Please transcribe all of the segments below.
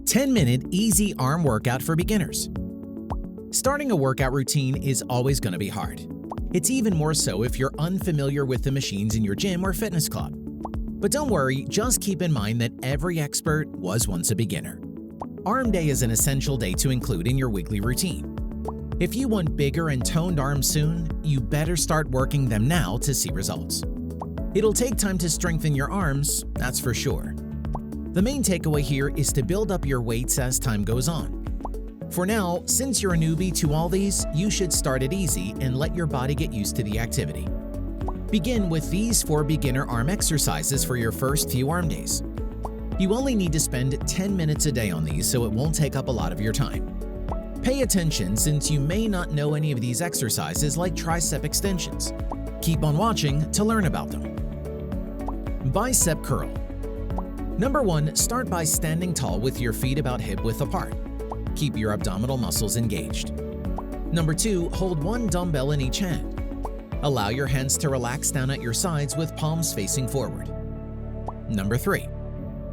10-minute easy arm workout for beginners. Starting a workout routine is always going to be hard. It's even more so if you're unfamiliar with the machines in your gym or fitness club. But don't worry, just keep in mind that every expert was once a beginner. Arm day is an essential day to include in your weekly routine. If you want bigger and toned arms soon, you better start working them now to see results. It'll take time to strengthen your arms, that's for sure. The main takeaway here is to build up your weights as time goes on. For now, since you're a newbie to all these, you should start it easy and let your body get used to the activity. Begin with these 4 beginner arm exercises for your first few arm days. You only need to spend 10 minutes a day on these, so it won't take up a lot of your time. Pay attention since you may not know any of these exercises like tricep extensions. Keep on watching to learn about them. Bicep curl. Number 1, start by standing tall with your feet about hip width apart. Keep your abdominal muscles engaged. Number 2, hold 1 dumbbell in each hand. Allow your hands to relax down at your sides with palms facing forward. Number 3,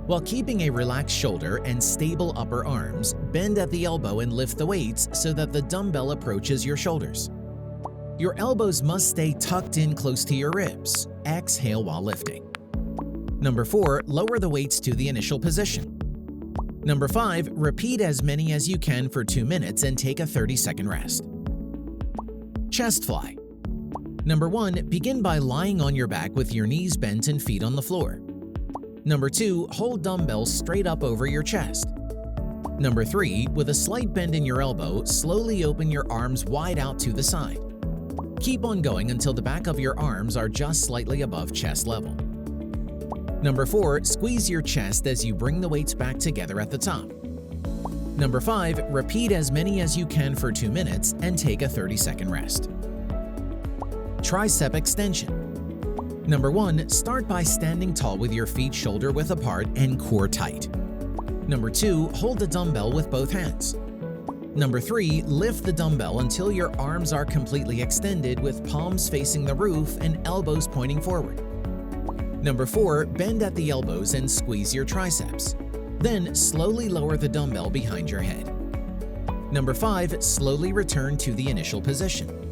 while keeping a relaxed shoulder and stable upper arms, bend at the elbow and lift the weights so that the dumbbell approaches your shoulders. Your elbows must stay tucked in close to your ribs. Exhale while lifting. Number 4, lower the weights to the initial position. Number 5, repeat as many as you can for 2 minutes and take a 30-second rest. Chest fly. Number 1, begin by lying on your back with your knees bent and feet on the floor. Number 2, hold dumbbells straight up over your chest. Number 3, with a slight bend in your elbow, slowly open your arms wide out to the side. Keep on going until the back of your arms are just slightly above chest level. Number 4, squeeze your chest as you bring the weights back together at the top. Number 5, repeat as many as you can for 2 minutes and take a 30-second rest. Tricep extension. Number 1, start by standing tall with your feet shoulder width apart and core tight. Number 2, hold the dumbbell with both hands. Number 3, lift the dumbbell until your arms are completely extended with palms facing the roof and elbows pointing forward. Number 4, bend at the elbows and squeeze your triceps. Then slowly lower the dumbbell behind your head. Number 5, slowly return to the initial position.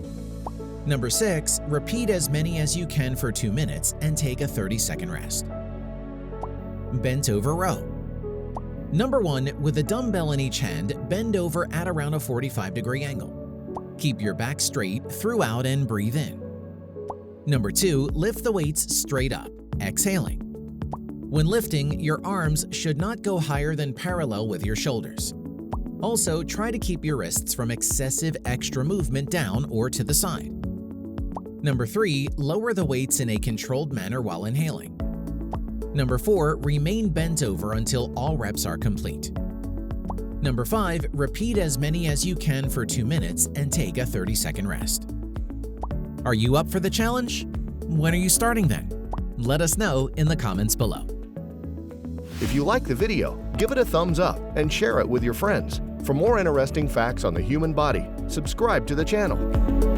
Number 6, repeat as many as you can for 2 minutes and take a 30-second rest. Bent over row. Number 1, with a dumbbell in each hand, bend over at around a 45-degree angle. Keep your back straight throughout and breathe in. Number 2, lift the weights straight up, exhaling. When lifting, your arms should not go higher than parallel with your shoulders. Also, try to keep your wrists from excessive extra movement down or to the side. Number 3, lower the weights in a controlled manner while inhaling. Number 4, remain bent over until all reps are complete. Number 5, repeat as many as you can for 2 minutes and take a 30-second rest. Are you up for the challenge? When are you starting then? Let us know in the comments below. If you like the video, give it a thumbs up and share it with your friends. For more interesting facts on the human body, subscribe to the channel.